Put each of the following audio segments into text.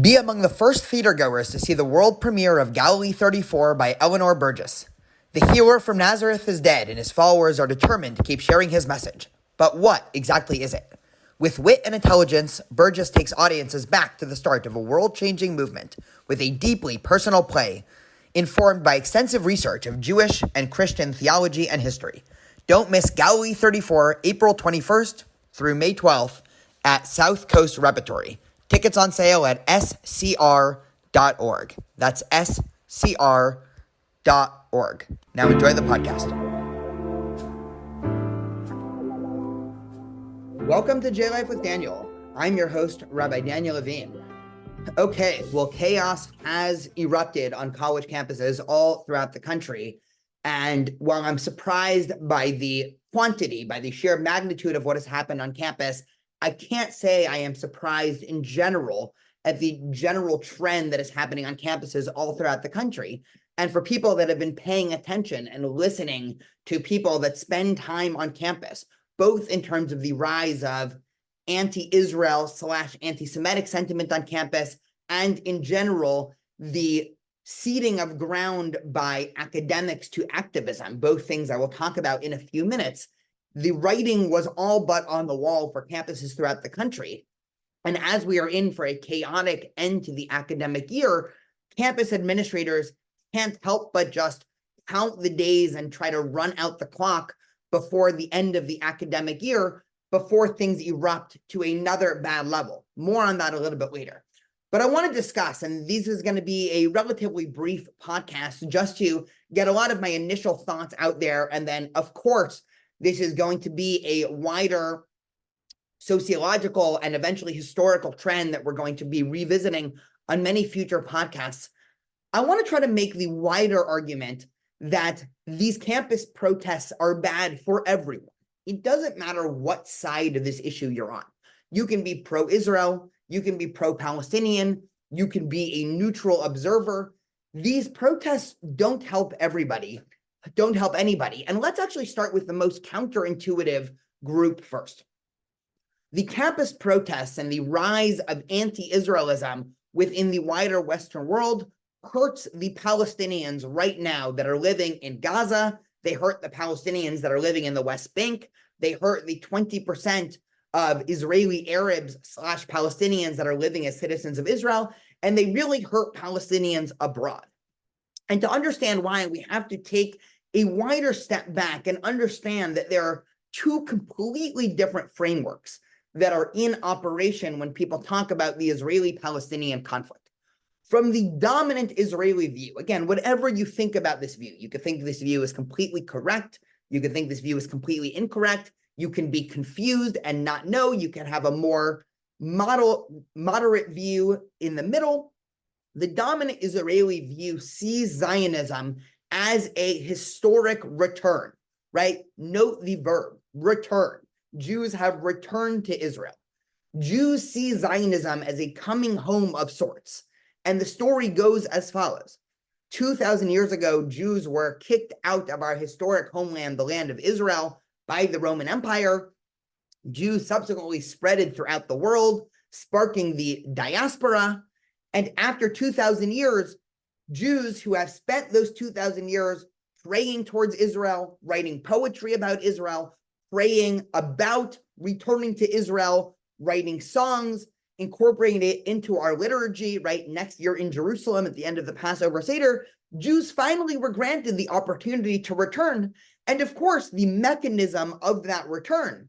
Be among the first theatergoers to see the world premiere of Galilee 34 by Eleanor Burgess. The healer from Nazareth is dead, and his followers are determined to keep sharing his message. But what exactly is it? With wit and intelligence, Burgess takes audiences back to the start of a world-changing movement with a deeply personal play, informed by extensive research of Jewish and Christian theology and history. Don't miss Galilee 34, April 21st through May 12th at South Coast Repertory. Tickets on sale at scr.org. That's scr.org. Now enjoy the podcast. Welcome to J Life with Daniel. I'm your host, Rabbi Daniel Levine. Okay, well, chaos has erupted on college campuses all throughout the country. And while I'm surprised by the quantity, by the sheer magnitude of what has happened on campus, I can't say I am surprised in general at the general trend that is happening on campuses all throughout the country. And for people that have been paying attention and listening to people that spend time on campus, both in terms of the rise of anti-Israel / anti-Semitic sentiment on campus, and in general, the ceding of ground by academics to activism, both things I will talk about in a few minutes. The writing was all but on the wall for campuses throughout the country. And as we are in for a chaotic end to the academic year, campus administrators can't help but just count the days and try to run out the clock before the end of the academic year, before things erupt to another bad level. More on that a little bit later. But I want to discuss, and this is going to be a relatively brief podcast just to get a lot of my initial thoughts out there. And then, of course, this is going to be a wider sociological and eventually historical trend that we're going to be revisiting on many future podcasts. I want to try to make the wider argument that these campus protests are bad for everyone. It doesn't matter what side of this issue you're on. You can be pro-Israel, you can be pro-Palestinian, you can be a neutral observer. These protests don't help everybody, don't help anybody. And let's actually start with the most counterintuitive group first. The campus protests and the rise of anti-Israelism within the wider Western world hurts the Palestinians right now that are living in Gaza. They hurt the Palestinians that are living in the West Bank. They hurt the 20% of Israeli Arabs / Palestinians that are living as citizens of Israel. And they really hurt Palestinians abroad. And to understand why, we have to take a wider step back and understand that there are two completely different frameworks that are in operation when people talk about the Israeli-Palestinian conflict. From the dominant Israeli view, again, whatever you think about this view, you could think this view is completely correct, you could think this view is completely incorrect, you can be confused and not know, you can have a more moderate view in the middle. The dominant Israeli view sees Zionism as a historic return, right? Note the verb, return. Jews have returned to Israel. Jews see Zionism as a coming home of sorts. And the story goes as follows. 2,000 years ago, Jews were kicked out of our historic homeland, the land of Israel, by the Roman Empire. Jews subsequently spread throughout the world, sparking the diaspora. And after 2,000 years, Jews who have spent those 2,000 years praying towards Israel, writing poetry about Israel, praying about returning to Israel, writing songs, incorporating it into our liturgy, right? Next year in Jerusalem at the end of the Passover Seder, Jews finally were granted the opportunity to return. And of course, the mechanism of that return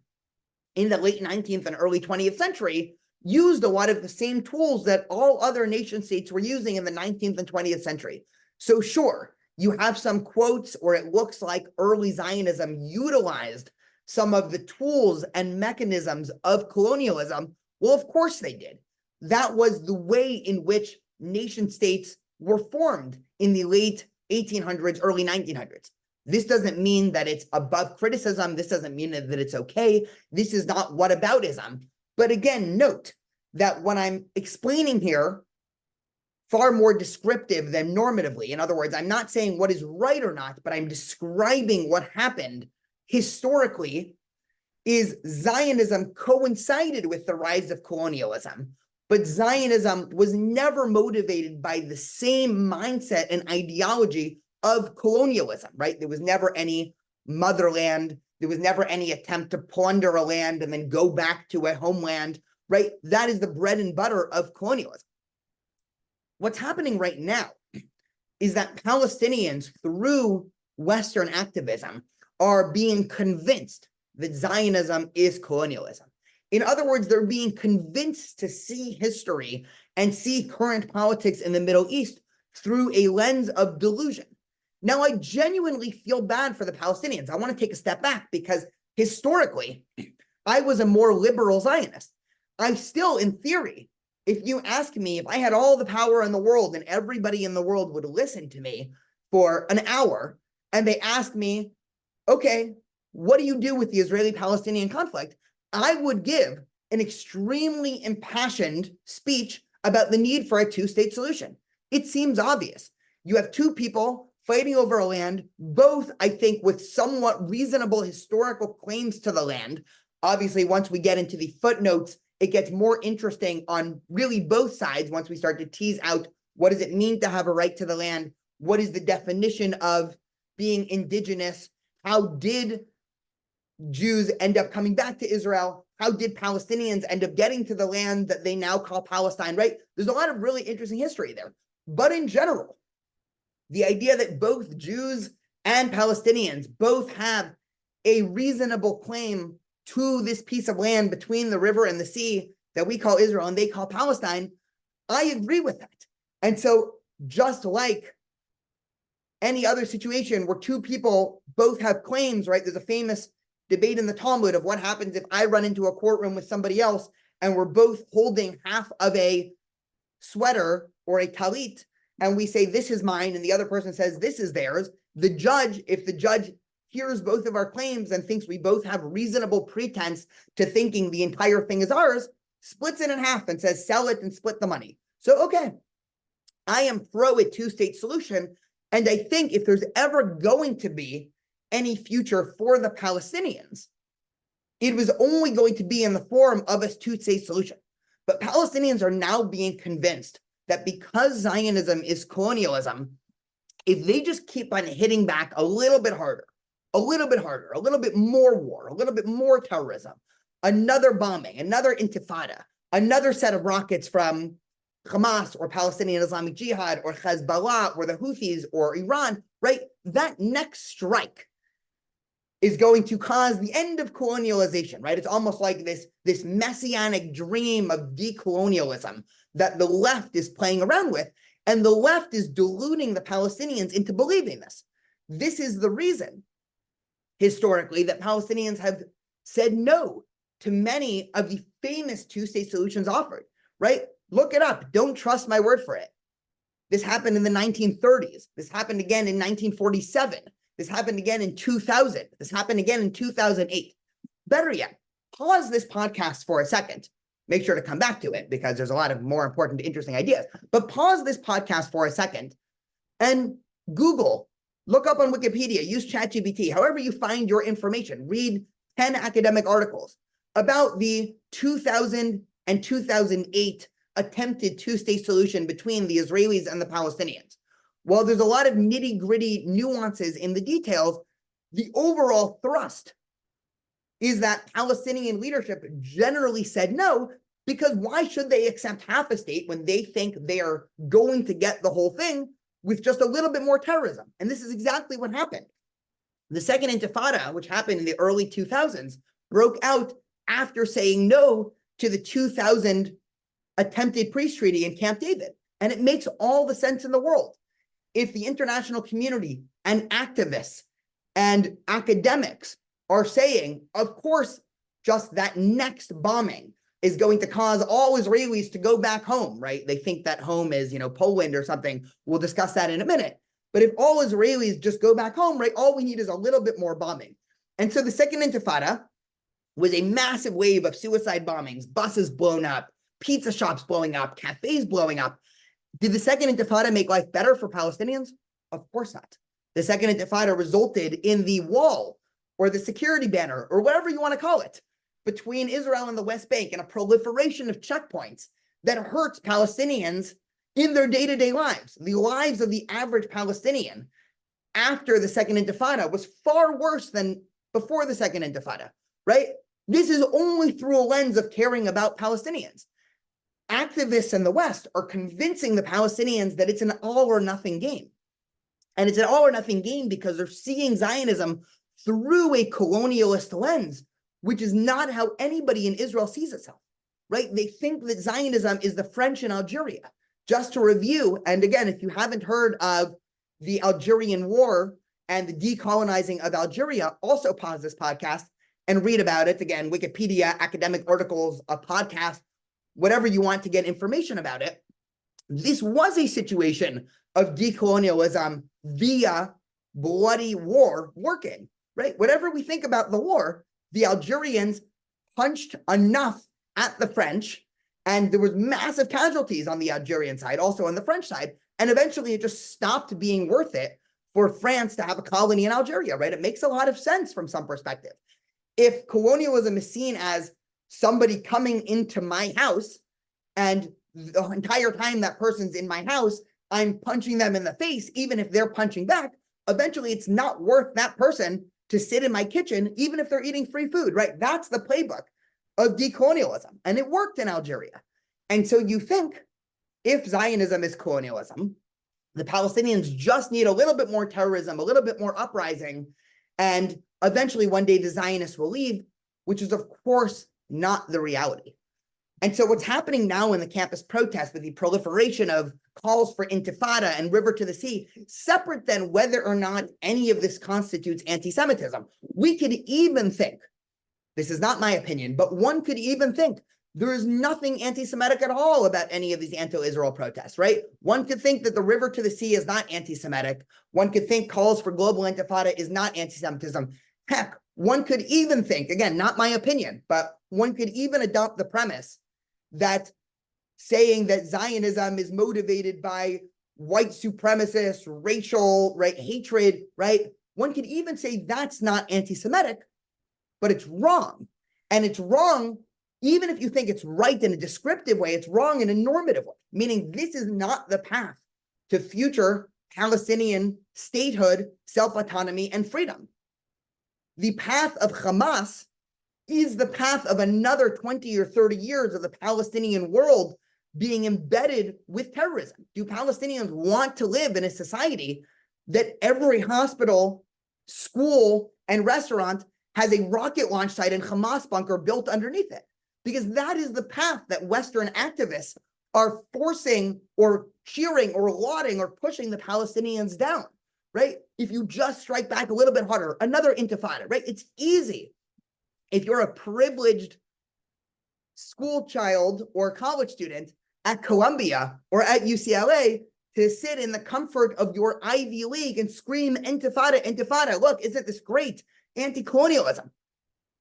in the late 19th and early 20th century used a lot of the same tools that all other nation states were using in the 19th and 20th century. So sure, you have some quotes, or it looks like early Zionism utilized some of the tools and mechanisms of colonialism. Well, of course they did. That was the way in which nation states were formed in the late 1800s, early 1900s. This doesn't mean that it's above criticism. This doesn't mean that it's okay. This is not whataboutism. But again, note that when I'm explaining here, far more descriptive than normatively. In other words, I'm not saying what is right or not, but I'm describing what happened historically. Is Zionism coincided with the rise of colonialism, But Zionism was never motivated by the same mindset and ideology of colonialism, right? There was never any motherland. There was never any attempt to plunder a land and then go back to a homeland, right? That is the bread and butter of colonialism. What's happening right now is that Palestinians, through Western activism, are being convinced that Zionism is colonialism. In other words, they're being convinced to see history and see current politics in the Middle East through a lens of delusion. Now, I genuinely feel bad for the Palestinians. I want to take a step back because historically, I was a more liberal Zionist. I still, in theory, if you ask me, if I had all the power in the world and everybody in the world would listen to me for an hour, and they asked me, okay, what do you do with the Israeli-Palestinian conflict? I would give an extremely impassioned speech about the need for a two-state solution. It seems obvious. You have two people fighting over a land, both, I think, with somewhat reasonable historical claims to the land. Obviously, once we get into the footnotes, it gets more interesting on really both sides once we start to tease out what does it mean to have a right to the land? What is the definition of being indigenous? How did Jews end up coming back to Israel? How did Palestinians end up getting to the land that they now call Palestine, right? There's a lot of really interesting history there. But in general, the idea that both Jews and Palestinians both have a reasonable claim to this piece of land between the river and the sea that we call Israel and they call Palestine, I agree with that. And so just like any other situation where two people both have claims, right? There's a famous debate in the Talmud of what happens if I run into a courtroom with somebody else and we're both holding half of a sweater or a talit, and we say, this is mine, and the other person says, this is theirs. The judge, if the judge hears both of our claims and thinks we both have reasonable pretense to thinking the entire thing is ours, splits it in half and says, sell it and split the money. So, okay, I am pro a two-state solution. And I think if there's ever going to be any future for the Palestinians, it was only going to be in the form of a two-state solution. But Palestinians are now being convinced that because Zionism is colonialism, if they just keep on hitting back a little bit harder, a little bit more war, a little bit more terrorism, another bombing, another intifada, another set of rockets from Hamas or Palestinian Islamic Jihad or Hezbollah or the Houthis or Iran, right? That next strike is going to cause the end of colonialization, right? It's almost like this messianic dream of decolonialism that the left is playing around with, and the left is deluding the Palestinians into believing this. This is the reason, historically, that Palestinians have said no to many of the famous two-state solutions offered, right? Look it up. Don't trust my word for it. This happened in the 1930s. This happened again in 1947. This happened again in 2000. This happened again in 2008. Better yet, pause this podcast for a second. Make sure to come back to it because there's a lot of more important, interesting ideas. But pause this podcast for a second and Google, look up on Wikipedia, use ChatGPT, however you find your information. Read 10 academic articles about the 2000 and 2008 attempted two-state solution between the Israelis and the Palestinians. While there's a lot of nitty-gritty nuances in the details, the overall thrust is that Palestinian leadership generally said no, because why should they accept half a state when they think they are going to get the whole thing with just a little bit more terrorism? And this is exactly what happened. The Second Intifada, which happened in the early 2000s, broke out after saying no to the 2000 attempted peace treaty in Camp David. And it makes all the sense in the world. If the international community and activists and academics are saying, of course, just that next bombing is going to cause all Israelis to go back home, right? They think that home is, Poland or something. We'll discuss that in a minute. But if all Israelis just go back home, right, all we need is a little bit more bombing. And so the Second Intifada was a massive wave of suicide bombings, buses blown up, pizza shops blowing up, cafes blowing up. Did the Second Intifada make life better for Palestinians? Of course not. The Second Intifada resulted in the wall or the security banner or whatever you want to call it between Israel and the West Bank and a proliferation of checkpoints that hurts Palestinians in their day-to-day lives. The lives of the average Palestinian after the Second Intifada was far worse than before the Second Intifada, right? This is only through a lens of caring about Palestinians. Activists in the West are convincing the Palestinians that it's an all or nothing game. And it's an all or nothing game because they're seeing Zionism through a colonialist lens, which is not how anybody in Israel sees itself, right? They think that Zionism is the French in Algeria. Just to review, and again, if you haven't heard of the Algerian War and the decolonizing of Algeria, also pause this podcast and read about it. Again, Wikipedia, academic articles, a podcast, whatever you want to get information about it. This was a situation of decolonialism via bloody war working, right? Whatever we think about the war, the Algerians punched enough at the French, and there was massive casualties on the Algerian side, also on the French side, and eventually it just stopped being worth it for France to have a colony in Algeria, right? It makes a lot of sense from some perspective. If colonialism is seen as somebody coming into my house, and the entire time that person's in my house, I'm punching them in the face, even if they're punching back, eventually it's not worth that person to sit in my kitchen, even if they're eating free food, right? That's the playbook of decolonialism, and it worked in Algeria. And so you think if Zionism is colonialism, the Palestinians just need a little bit more terrorism, a little bit more uprising, and eventually one day the Zionists will leave, which is of course not the reality. And so what's happening now in the campus protest with the proliferation of calls for intifada and river to the sea, separate than whether or not any of this constitutes anti-Semitism, we could even think, this is not my opinion, but one could even think there is nothing anti-Semitic at all about any of these anti-Israel protests, right? One could think that the river to the sea is not anti-Semitic. One could think calls for global intifada is not anti-Semitism. Heck, one could even think, again, not my opinion, but one could even adopt the premise that saying that Zionism is motivated by white supremacist, racial, right, hatred, right? One could even say that's not anti-Semitic, but it's wrong. And it's wrong, even if you think it's right in a descriptive way, it's wrong in a normative way, meaning this is not the path to future Palestinian statehood, self-autonomy, and freedom. The path of Hamas is the path of another 20 or 30 years of the Palestinian world being embedded with terrorism. Do Palestinians want to live in a society that every hospital, school, and restaurant has a rocket launch site and Hamas bunker built underneath it? Because that is the path that Western activists are forcing or cheering or lauding or pushing the Palestinians down, right? If you just strike back a little bit harder, another intifada, right? It's easy. If you're a privileged school child or college student at Columbia or at UCLA to sit in the comfort of your Ivy League and scream intifada, intifada, look, isn't this great? Anti-colonialism.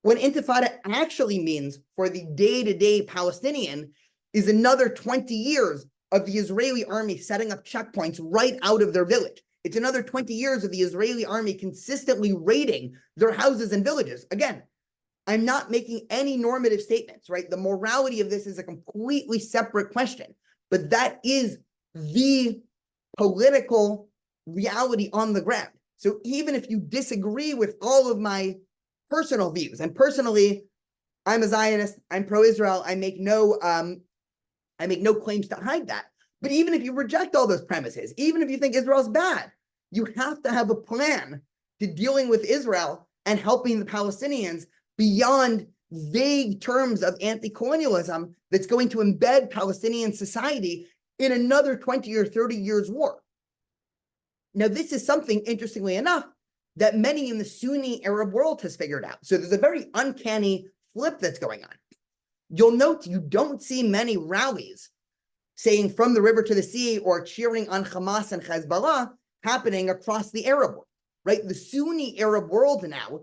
What intifada actually means for the day-to-day Palestinian is another 20 years of the Israeli army setting up checkpoints right out of their village. It's another 20 years of the Israeli army consistently raiding their houses and villages. Again, I'm not making any normative statements, right? The morality of this is a completely separate question, but that is the political reality on the ground. So even if you disagree with all of my personal views, and personally, I'm a Zionist, I'm pro-Israel, I make no claims to hide that. But even if you reject all those premises, even if you think Israel's bad, you have to have a plan to dealing with Israel and helping the Palestinians beyond vague terms of anti-colonialism that's going to embed Palestinian society in another 20 or 30 years war. Now, this is something, interestingly enough, that many in the Sunni Arab world has figured out. So there's a very uncanny flip that's going on. You'll note you don't see many rallies saying from the river to the sea or cheering on Hamas and Hezbollah happening across the Arab world, right? The Sunni Arab world now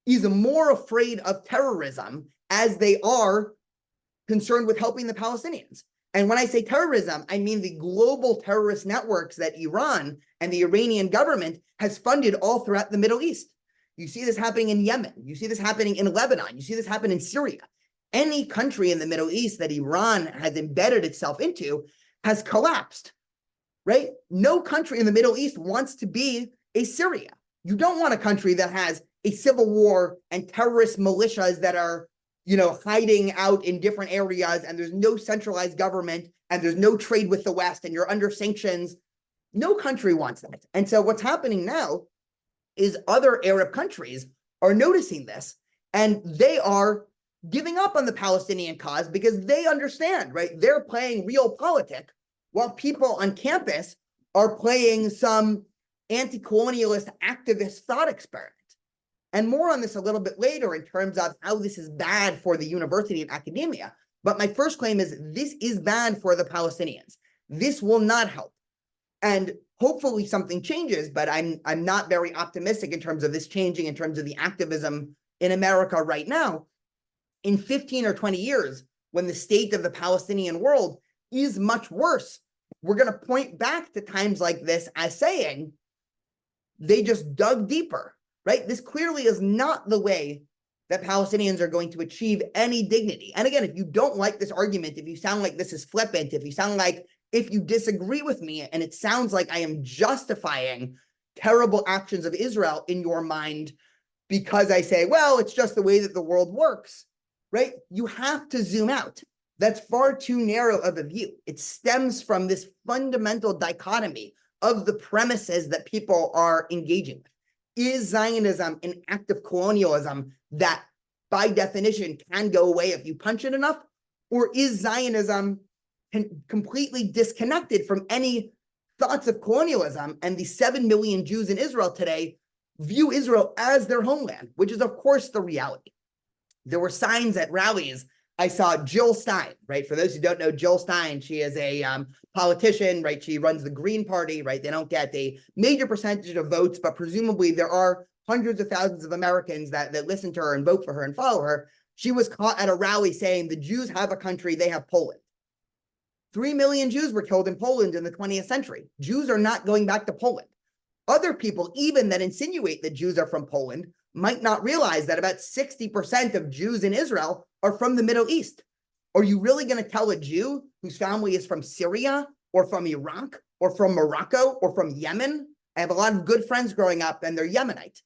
is more afraid of terrorism as they are concerned with helping the Palestinians. And when I say terrorism, I mean the global terrorist networks that Iran and the Iranian government has funded all throughout the Middle East. You see this happening in Yemen. You see this happening in Lebanon. You see this happen in Syria. any country in the Middle East that Iran has embedded itself into has collapsed, right? No country in the Middle East wants to be a Syria. You don't want a country that has a civil war and terrorist militias that are, hiding out in different areas, and there's no centralized government, and there's no trade with the West, and you're under sanctions. No country wants that. And so what's happening now is other Arab countries are noticing this, and they are giving up on the Palestinian cause because they understand, right? They're playing realpolitik while people on campus are playing some anti-colonialist activist thought experiment. And more on this a little bit later in terms of how this is bad for the university and academia. But my first claim is this is bad for the Palestinians. This will not help. And hopefully something changes, but I'm not very optimistic in terms of this changing, in terms of the activism in America right now. In 15 or 20 years, when the state of the Palestinian world is much worse, we're going to point back to times like this as saying they just dug deeper, right? This clearly is not the way that Palestinians are going to achieve any dignity. And again, if you don't like this argument, if you sound like this is flippant, if you disagree with me and it sounds like I am justifying terrible actions of Israel in your mind because I say, well, it's just the way that the world works, right? You have to zoom out. That's far too narrow of a view. It stems from this fundamental dichotomy of the premises that people are engaging with. Is Zionism an act of colonialism that by definition can go away if you punch it enough? Or is Zionism completely disconnected from any thoughts of colonialism, and the 7 million Jews in Israel today view Israel as their homeland, which is of course the reality. There were signs at rallies. I saw Jill Stein, right? For those who don't know Jill Stein, she is a politician, right? She runs the Green Party, right? They don't get a major percentage of votes, but presumably there are hundreds of thousands of Americans that listen to her and vote for her and follow her. She was caught at a rally saying the Jews have a country, they have Poland. 3 million Jews were killed in Poland in the 20th century. Jews are not going back to Poland. Other people, even that insinuate that Jews are from Poland, might not realize that about 60% of Jews in Israel are from the Middle East. Are you really going to tell a Jew whose family is from Syria or from Iraq or from Morocco or from Yemen? I have a lot of good friends growing up and they're Yemenite.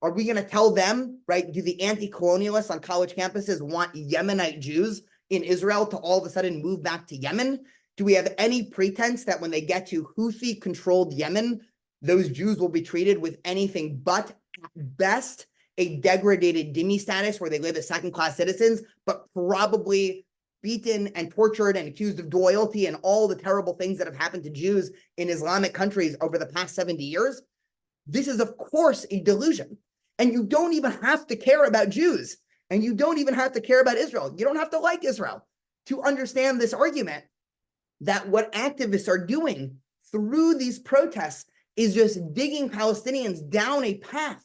Are we going to tell them, right? Do the anti-colonialists on college campuses want Yemenite Jews in Israel to all of a sudden move back to Yemen? Do we have any pretense that when they get to Houthi-controlled Yemen, those Jews will be treated with anything but, at best, a degraded dhimmi status where they live as second-class citizens, but probably beaten and tortured and accused of loyalty and all the terrible things that have happened to Jews in Islamic countries over the past 70 years? This is, of course, a delusion. And you don't even have to care about Jews. And you don't even have to care about Israel. You don't have to like Israel to understand this argument that what activists are doing through these protests is just digging Palestinians down a path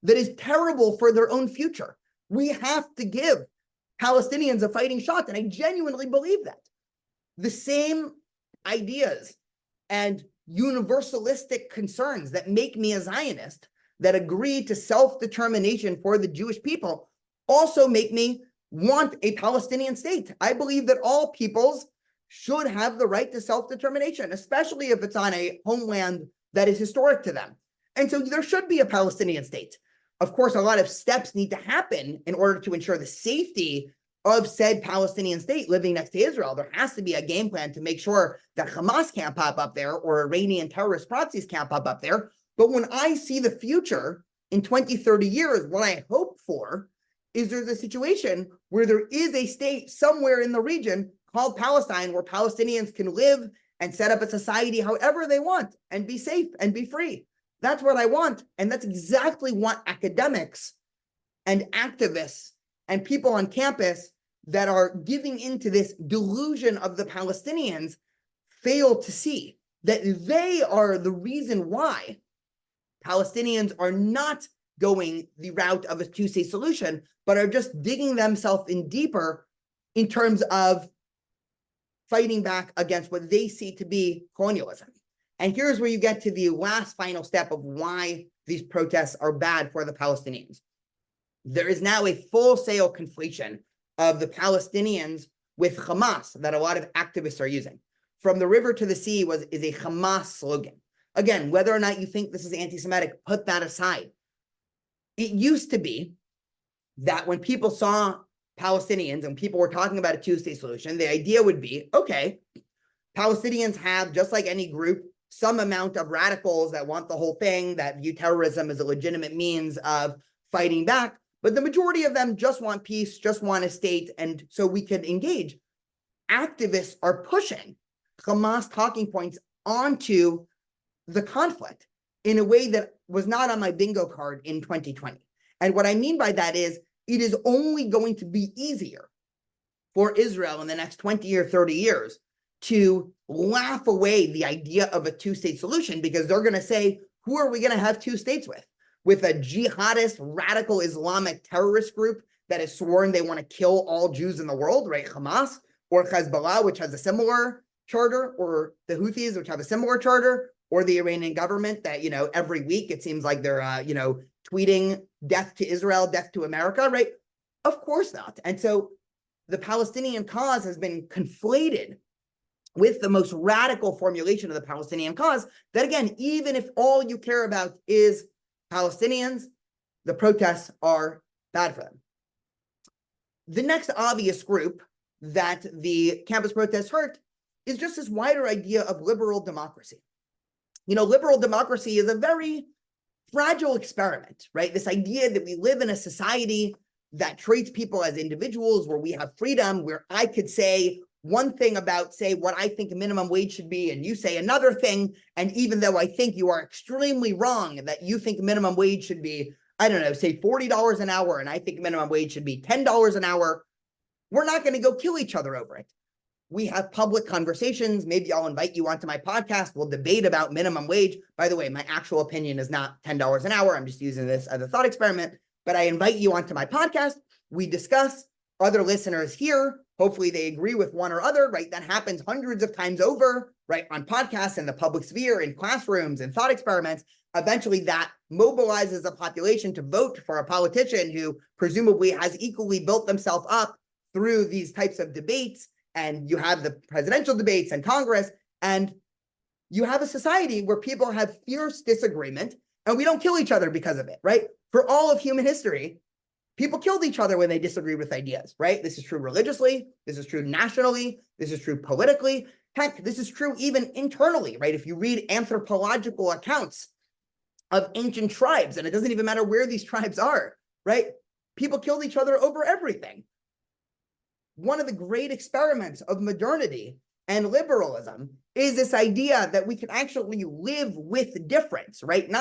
that is terrible for their own future. We have to give Palestinians a fighting shot, and I genuinely believe that. The same ideas and universalistic concerns that make me a Zionist, that agree to self-determination for the Jewish people, also make me want a Palestinian state. I believe that all peoples should have the right to self-determination, especially if it's on a homeland that is historic to them. And so there should be a Palestinian state. Of course, a lot of steps need to happen in order to ensure the safety of said Palestinian state living next to Israel. There has to be a game plan to make sure that Hamas can't pop up there or Iranian terrorist proxies can't pop up there. But when I see the future in 20, 30 years, what I hope for is there's a situation where there is a state somewhere in the region called Palestine where Palestinians can live and set up a society however they want and be safe and be free. That's what I want. And that's exactly what academics and activists and people on campus that are giving into this delusion of the Palestinians fail to see, that they are the reason why Palestinians are not going the route of a two-state solution, but are just digging themselves in deeper in terms of fighting back against what they see to be colonialism. And here's where you get to the last final step of why these protests are bad for the Palestinians. There is now a full-scale conflation of the Palestinians with Hamas that a lot of activists are using. From the river to the sea is a Hamas slogan. Again, whether or not you think this is anti-Semitic, put that aside. It used to be that when people saw Palestinians and people were talking about a two-state solution, the idea would be, okay, Palestinians have, just like any group, some amount of radicals that want the whole thing, that view terrorism as a legitimate means of fighting back, but the majority of them just want peace, just want a state, and so we could engage. Activists are pushing Hamas talking points onto the conflict in a way that was not on my bingo card in 2020. And what I mean by that is, it is only going to be easier for Israel in the next 20 or 30 years to laugh away the idea of a two-state solution, because they're going to say, who are we going to have two states with? With a jihadist, radical Islamic terrorist group that has sworn they want to kill all Jews in the world, right? Hamas, or Hezbollah, which has a similar charter, or the Houthis, which have a similar charter, or the Iranian government that, every week it seems like they're, tweeting death to Israel, death to America, right? Of course not. And so the Palestinian cause has been conflated with the most radical formulation of the Palestinian cause, that again, even if all you care about is Palestinians, the protests are bad for them. The next obvious group that the campus protests hurt is just this wider idea of liberal democracy. Liberal democracy is a very fragile experiment, right? This idea that we live in a society that treats people as individuals, where we have freedom, where I could say one thing about, say, what I think a minimum wage should be, and you say another thing, and even though I think you are extremely wrong, that you think minimum wage should be, I don't know, say $40 an hour, and I think minimum wage should be $10 an hour, we're not going to go kill each other over it. We have public conversations. Maybe I'll invite you onto my podcast. We'll debate about minimum wage. By the way, my actual opinion is not $10 an hour. I'm just using this as a thought experiment, but I invite you onto my podcast. We discuss. Other listeners here, hopefully they agree with one or other, right? That happens hundreds of times over, right? On podcasts, in the public sphere, in classrooms, and thought experiments. Eventually that mobilizes a population to vote for a politician who presumably has equally built themselves up through these types of debates. And you have the presidential debates and Congress, and you have a society where people have fierce disagreement, and we don't kill each other because of it, right? For all of human history, people killed each other when they disagreed with ideas, right? This is true religiously. This is true nationally. This is true politically. Heck, this is true even internally, right? If you read anthropological accounts of ancient tribes, and it doesn't even matter where these tribes are, right? People killed each other over everything. One of the great experiments of modernity and liberalism is this idea that we can actually live with difference, right?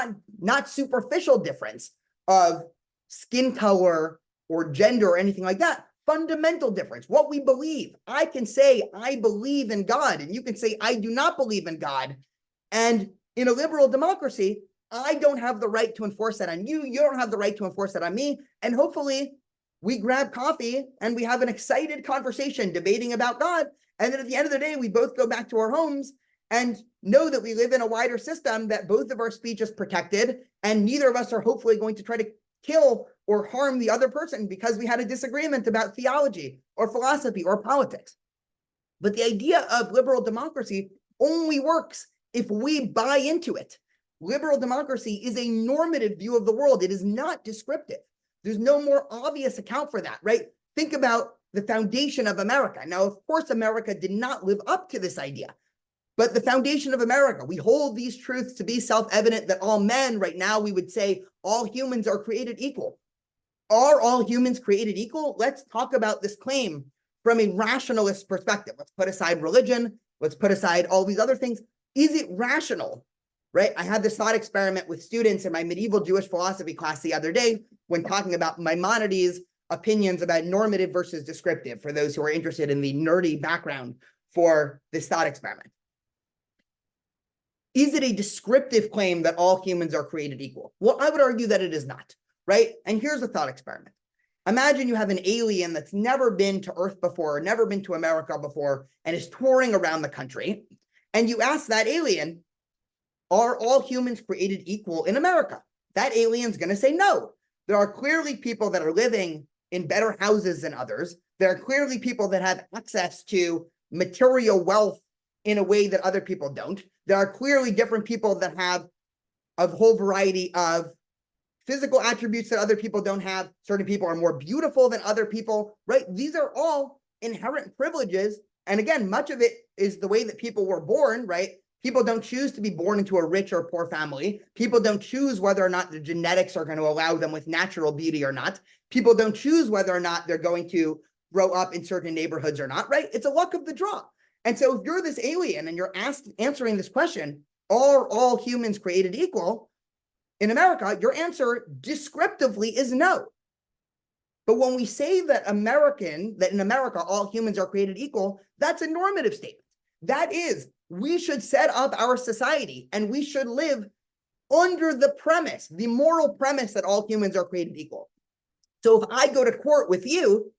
Not superficial difference of skin color or gender or anything like that. Fundamental difference, what we believe. I can say I believe in God, and you can say I do not believe in God. And in a liberal democracy, I don't have the right to enforce that on you. You don't have the right to enforce that on me. And hopefully we grab coffee and we have an excited conversation debating about God. And then at the end of the day, we both go back to our homes and know that we live in a wider system, that both of our speech is protected, and neither of us are hopefully going to try to kill or harm the other person because we had a disagreement about theology or philosophy or politics. But the idea of liberal democracy only works if we buy into it. Liberal democracy is a normative view of the world. It is not descriptive. There's no more obvious account for that, right? Think about the foundation of America. Now, of course, America did not live up to this idea, but the foundation of America, we hold these truths to be self-evident, that all men, right now, we would say all humans are created equal. Are all humans created equal? Let's talk about this claim from a rationalist perspective. Let's put aside religion. Let's put aside all these other things. Is it rational, right? I had this thought experiment with students in my medieval Jewish philosophy class the other day when talking about Maimonides' opinions about normative versus descriptive, for those who are interested in the nerdy background for this thought experiment. Is it a descriptive claim that all humans are created equal? Well, I would argue that it is not, right? And here's a thought experiment. Imagine you have an alien that's never been to Earth before, never been to America before, and is touring around the country. And you ask that alien, are all humans created equal in America? That alien's going to say no. There are clearly people that are living in better houses than others. There are clearly people that have access to material wealth in a way that other people don't. There are clearly different people that have a whole variety of physical attributes that other people don't have. Certain people are more beautiful than other people, right? These are all inherent privileges. And again, much of it is the way that people were born, right? People don't choose to be born into a rich or poor family. People don't choose whether or not the genetics are going to allow them with natural beauty or not. People don't choose whether or not they're going to grow up in certain neighborhoods or not, right? It's a luck of the draw. And so if you're this alien and you're answering this question, are all humans created equal? In America, your answer descriptively is no. But when we say that in America, all humans are created equal, that's a normative statement. That is, we should set up our society and we should live under the premise, the moral premise that all humans are created equal. So if I go to court with you,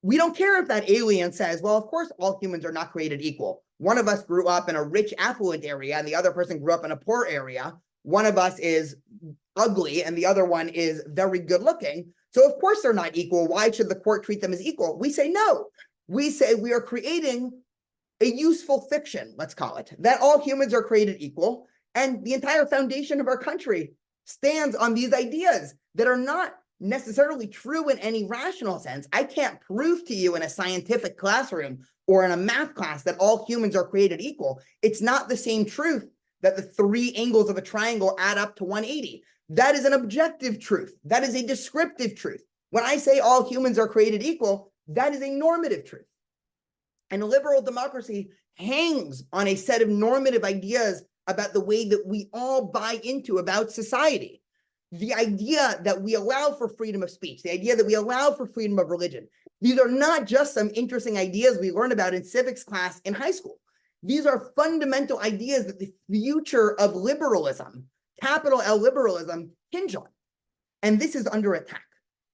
we don't care if that alien says, well, of course, all humans are not created equal. One of us grew up in a rich, affluent area, and the other person grew up in a poor area. One of us is ugly, and the other one is very good looking. So of course they're not equal. Why should the court treat them as equal? We say no. We say we are creating a useful fiction, let's call it, that all humans are created equal. And the entire foundation of our country stands on these ideas that are not necessarily true in any rational sense. I can't prove to you in a scientific classroom or in a math class that all humans are created equal. It's not the same truth that the three angles of a triangle add up to 180. That is an objective truth. That is a descriptive truth. When I say all humans are created equal, that is a normative truth. And liberal democracy hangs on a set of normative ideas about the way that we all buy into about society. The idea that we allow for freedom of speech, the idea that we allow for freedom of religion. These are not just some interesting ideas we learn about in civics class in high school. These are fundamental ideas that the future of liberalism, capital L liberalism, hinge on. And this is under attack.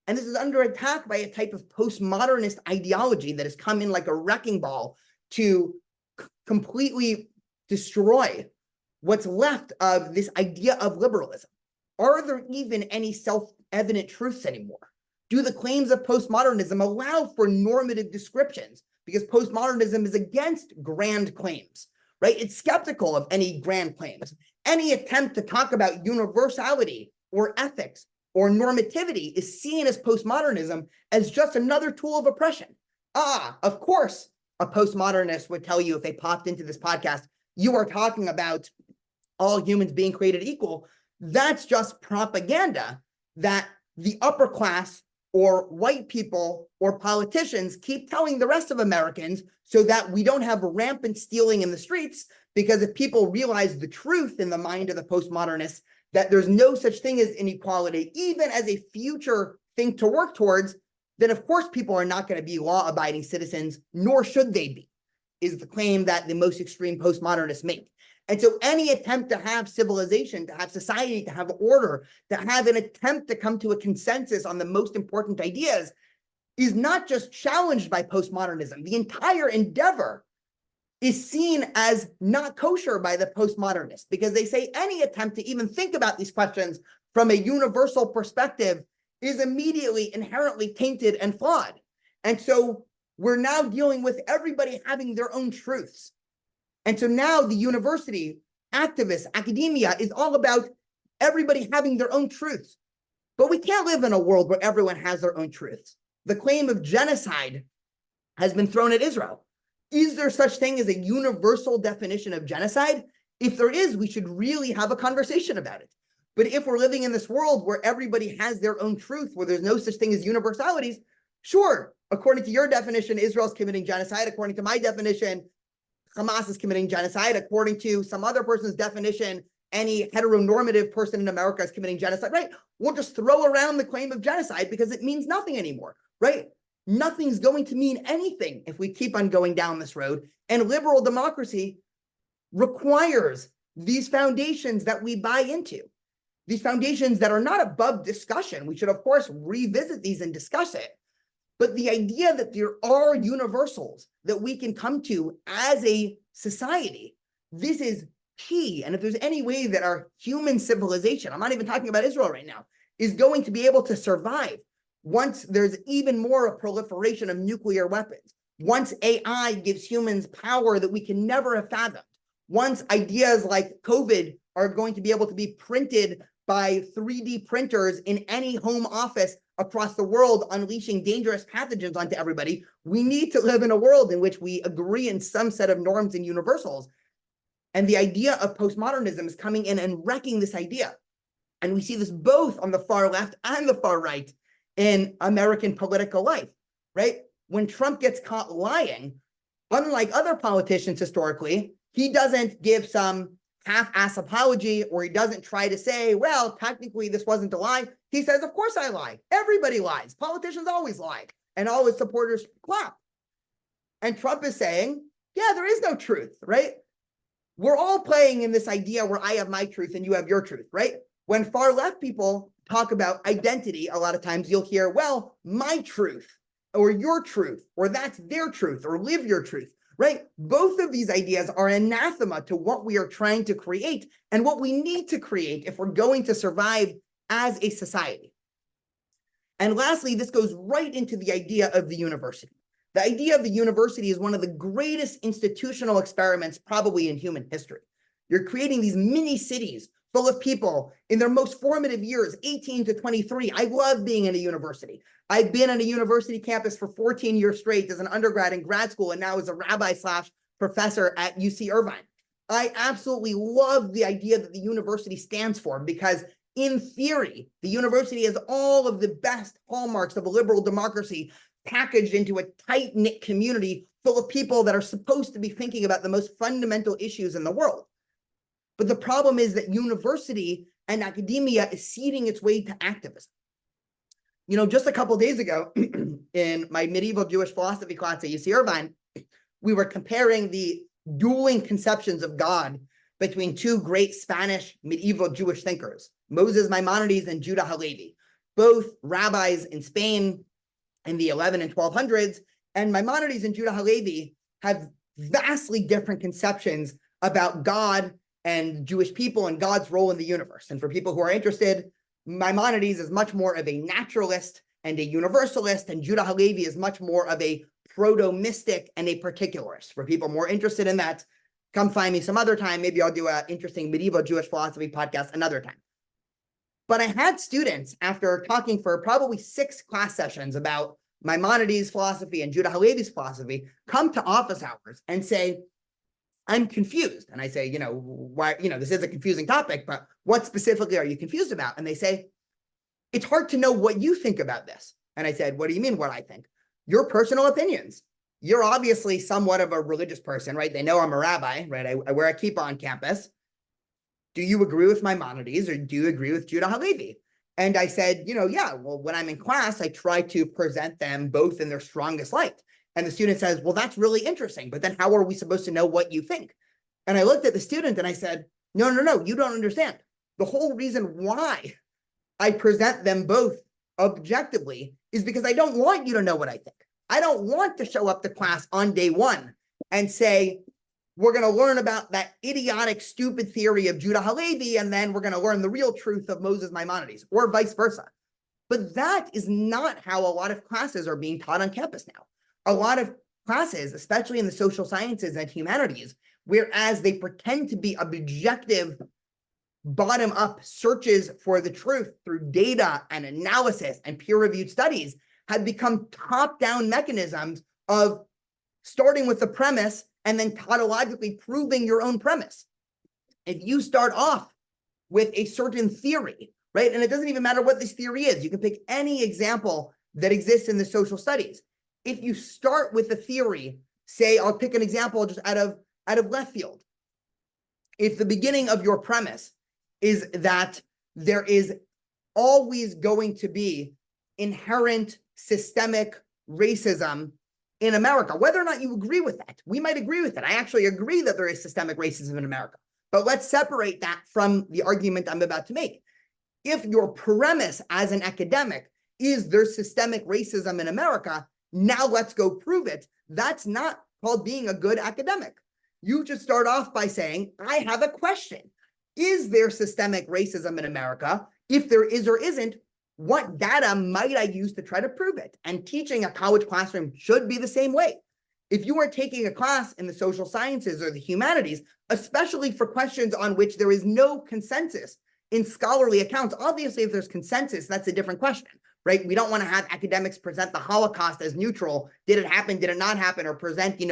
And this is under attack by a type of postmodernist ideology that has come in like a wrecking ball to completely destroy what's left of this idea of liberalism. Are there even any self-evident truths anymore? Do the claims of postmodernism allow for normative descriptions? Because postmodernism is against grand claims, right? It's skeptical of any grand claims. Any attempt to talk about universality or ethics or normativity is seen as postmodernism as just another tool of oppression. Of course, a postmodernist would tell you if they popped into this podcast, you are talking about all humans being created equal. That's just propaganda that the upper class or white people or politicians keep telling the rest of Americans so that we don't have rampant stealing in the streets. Because if people realize the truth in the mind of the postmodernists, that there's no such thing as inequality, even as a future thing to work towards, then of course people are not going to be law-abiding citizens, nor should they be, is the claim that the most extreme postmodernists make. And so any attempt to have civilization, to have society, to have order, to have an attempt to come to a consensus on the most important ideas is not just challenged by postmodernism. The entire endeavor is seen as not kosher by the postmodernists because they say any attempt to even think about these questions from a universal perspective is immediately inherently tainted and flawed. And so we're now dealing with everybody having their own truths. And so now the university, activists, academia is all about everybody having their own truths. But we can't live in a world where everyone has their own truths. The claim of genocide has been thrown at Israel. Is there such thing as a universal definition of genocide? If there is, we should really have a conversation about it. But if we're living in this world where everybody has their own truth, where there's no such thing as universalities, sure, according to your definition, Israel's committing genocide. According to my definition, Hamas is committing genocide. According to some other person's definition, any heteronormative person in America is committing genocide, right? We'll just throw around the claim of genocide because it means nothing anymore, right? Nothing's going to mean anything if we keep on going down this road. And liberal democracy requires these foundations that we buy into, these foundations that are not above discussion. We should, of course, revisit these and discuss it. But the idea that there are universals that we can come to as a society, this is key. And if there's any way that our human civilization, I'm not even talking about Israel right now, is going to be able to survive, once there's even more a proliferation of nuclear weapons, once AI gives humans power that we can never have fathomed, once ideas like COVID are going to be able to be printed by 3D printers in any home office across the world, unleashing dangerous pathogens onto everybody, we need to live in a world in which we agree in some set of norms and universals. And the idea of postmodernism is coming in and wrecking this idea. And we see this both on the far left and the far right in American political life, right? When Trump gets caught lying, unlike other politicians historically, he doesn't give some half-ass apology, or he doesn't try to say, well, technically this wasn't a lie. He says, of course I lie. Everybody lies. Politicians always lie. And all his supporters clap. And Trump is saying, yeah, there is no truth, right? We're all playing in this idea where I have my truth and you have your truth, right? When far left people talk about identity, a lot of times you'll hear, well, my truth, or your truth, or that's their truth, or live your truth. Right? Both of these ideas are anathema to what we are trying to create and what we need to create if we're going to survive as a society. And lastly, this goes right into the idea of the university. The idea of the university is one of the greatest institutional experiments probably in human history. You're creating these mini cities full of people in their most formative years, 18 to 23. I love being in a university. I've been on a university campus for 14 years straight as an undergrad and grad school, and now as a rabbi/professor at UC Irvine. I absolutely love the idea that the university stands for, because in theory, the university has all of the best hallmarks of a liberal democracy packaged into a tight-knit community full of people that are supposed to be thinking about the most fundamental issues in the world. But the problem is that university and academia is ceding its way to activism. You know, just a couple of days ago, in my medieval Jewish philosophy class at UC Irvine, we were comparing the dueling conceptions of God between two great Spanish medieval Jewish thinkers, Moses Maimonides and Judah Halevi, both rabbis in Spain in the 11 and 1200s. And Maimonides and Judah Halevi have vastly different conceptions about God and Jewish people and God's role in the universe. And for people who are interested, Maimonides is much more of a naturalist and a universalist, and Judah Halevi is much more of a proto-mystic and a particularist. For people more interested in that, come find me some other time. Maybe I'll do an interesting medieval Jewish philosophy podcast another time. But I had students, after talking for probably 6 class sessions about Maimonides' philosophy and Judah Halevi's philosophy, come to office hours and say, I'm confused. And I say, why, this is a confusing topic, but what specifically are you confused about? And they say, it's hard to know what you think about this. And I said, what do you mean what I think? Your personal opinions. You're obviously somewhat of a religious person, right? They know I'm a rabbi, right? I wear a kippah on campus. Do you agree with Maimonides, or do you agree with Judah Halevi? And I said, yeah, well, when I'm in class, I try to present them both in their strongest light. And the student says, well, that's really interesting, but then how are we supposed to know what you think? And I looked at the student and I said, no, you don't understand. The whole reason why I present them both objectively is because I don't want you to know what I think. I don't want to show up to class on day one and say, we're going to learn about that idiotic, stupid theory of Judah Halevi, and then we're going to learn the real truth of Moses Maimonides, or vice versa. But that is not how a lot of classes are being taught on campus now. A lot of classes, especially in the social sciences and humanities, whereas they pretend to be objective, bottom-up searches for the truth through data and analysis and peer-reviewed studies, have become top-down mechanisms of starting with the premise and then tautologically proving your own premise. If you start off with a certain theory, right, and it doesn't even matter what this theory is, you can pick any example that exists in the social studies. If you start with a theory, say, I'll pick an example just out of left field. If the beginning of your premise is that there is always going to be inherent systemic racism in America, whether or not you agree with that, we might agree with it. I actually agree that there is systemic racism in America, but let's separate that from the argument I'm about to make. If your premise as an academic is there's systemic racism in America, now let's go prove it. That's not called being a good academic. You just start off by saying, I have a question. Is there systemic racism in America? If there is or isn't, what data might I use to try to prove it? And teaching a college classroom should be the same way. If you are taking a class in the social sciences or the humanities, especially for questions on which there is no consensus in scholarly accounts, obviously if there's consensus, that's a different question, right? We don't want to have academics present the Holocaust as neutral. Did it happen? Did it not happen? Or present,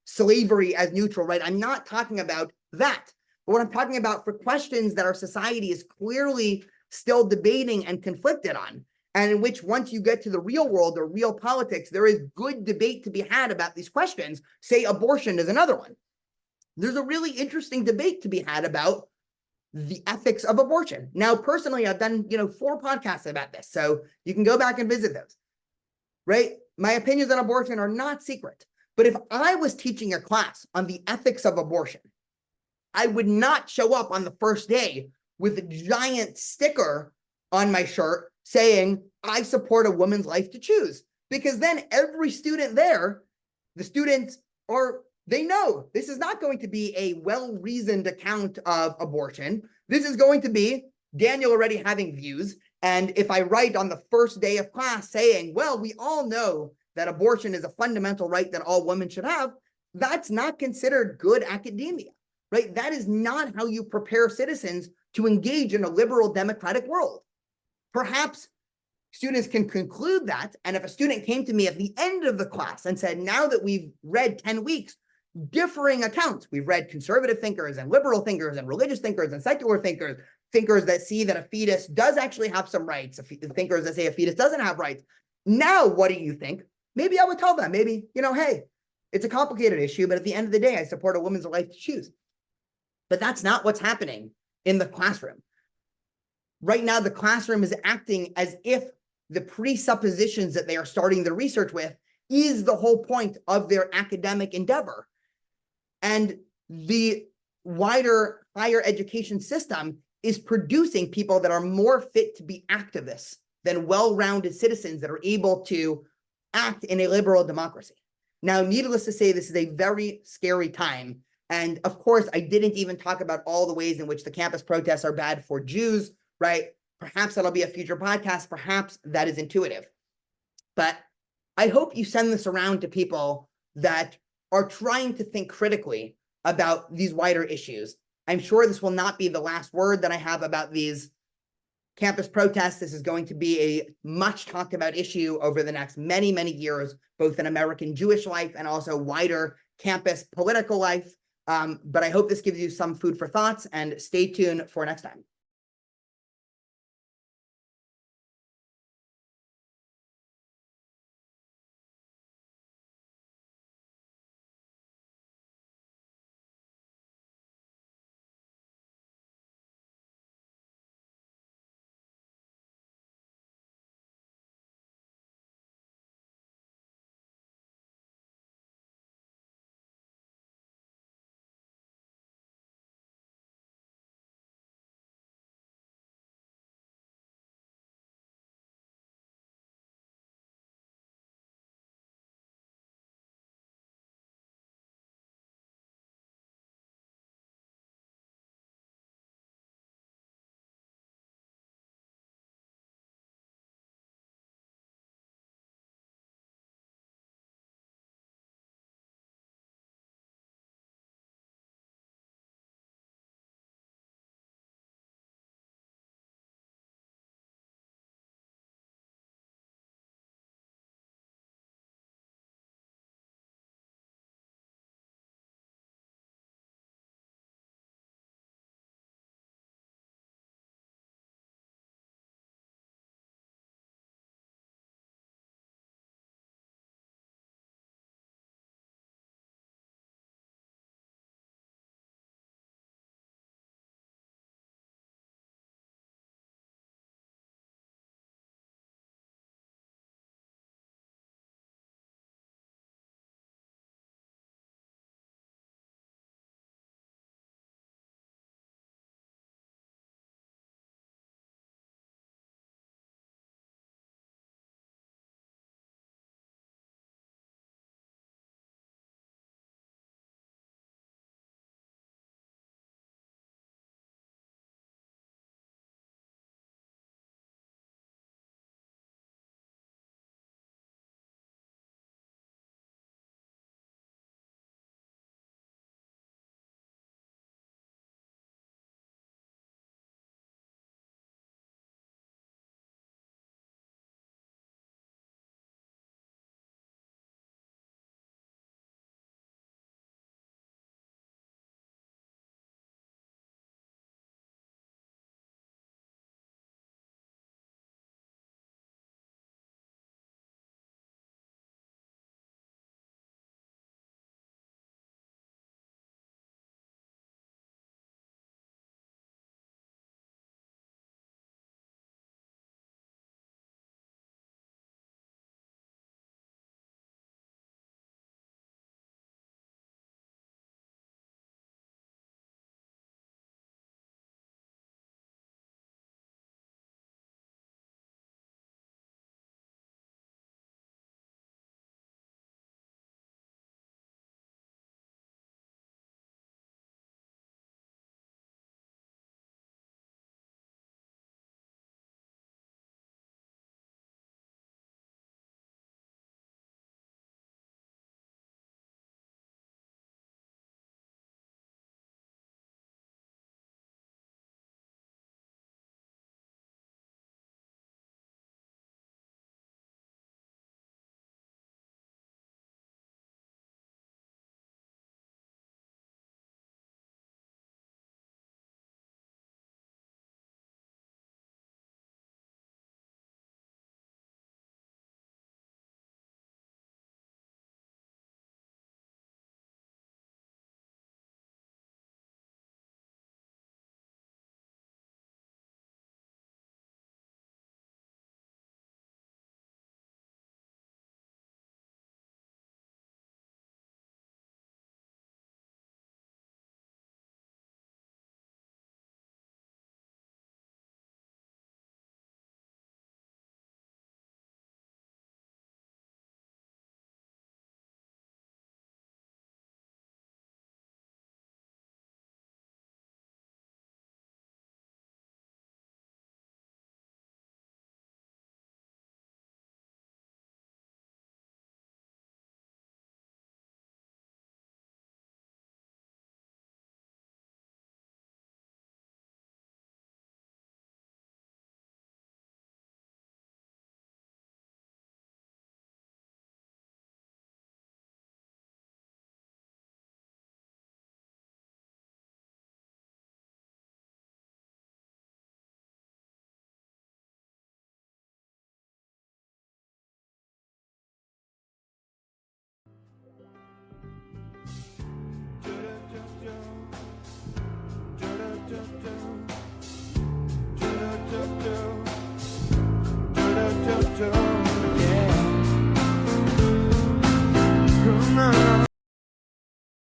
slavery as neutral, right? I'm not talking about that. But what I'm talking about for questions that our society is clearly still debating and conflicted on, and in which once you get to the real world or real politics, there is good debate to be had about these questions. Say abortion is another one. There's a really interesting debate to be had about the ethics of abortion. Now, personally, I've done, 4 podcasts about this, so you can go back and visit those, right? My opinions on abortion are not secret. But if I was teaching a class on the ethics of abortion, I would not show up on the first day with a giant sticker on my shirt saying, I support a woman's life to choose. Because then every student there, the students they know this is not going to be a well-reasoned account of abortion. This is going to be Daniel already having views. And if I write on the first day of class saying, well, we all know that abortion is a fundamental right that all women should have, that's not considered good academia, right? That is not how you prepare citizens to engage in a liberal democratic world. Perhaps students can conclude that, and if a student came to me at the end of the class and said, now that we've read 10 weeks, differing accounts, we've read conservative thinkers and liberal thinkers and religious thinkers and secular thinkers, thinkers that see that a fetus does actually have some rights, thinkers that say a fetus doesn't have rights. Now, what do you think? Maybe I would tell them, maybe, hey, it's a complicated issue, but at the end of the day, I support a woman's life to choose. But that's not what's happening in the classroom. Right now, the classroom is acting as if the presuppositions that they are starting the research with is the whole point of their academic endeavor. And the wider higher education system is producing people that are more fit to be activists than well-rounded citizens that are able to act in a liberal democracy. Now, needless to say, this is a very scary time. And of course, I didn't even talk about all the ways in which the campus protests are bad for Jews, right? Perhaps that'll be a future podcast. Perhaps that is intuitive. But I hope you send this around to people that are trying to think critically about these wider issues. I'm sure this will not be the last word that I have about these campus protests. This is going to be a much talked about issue over the next many, many years, both in American Jewish life and also wider campus political life. But I hope this gives you some food for thoughts, and stay tuned for next time.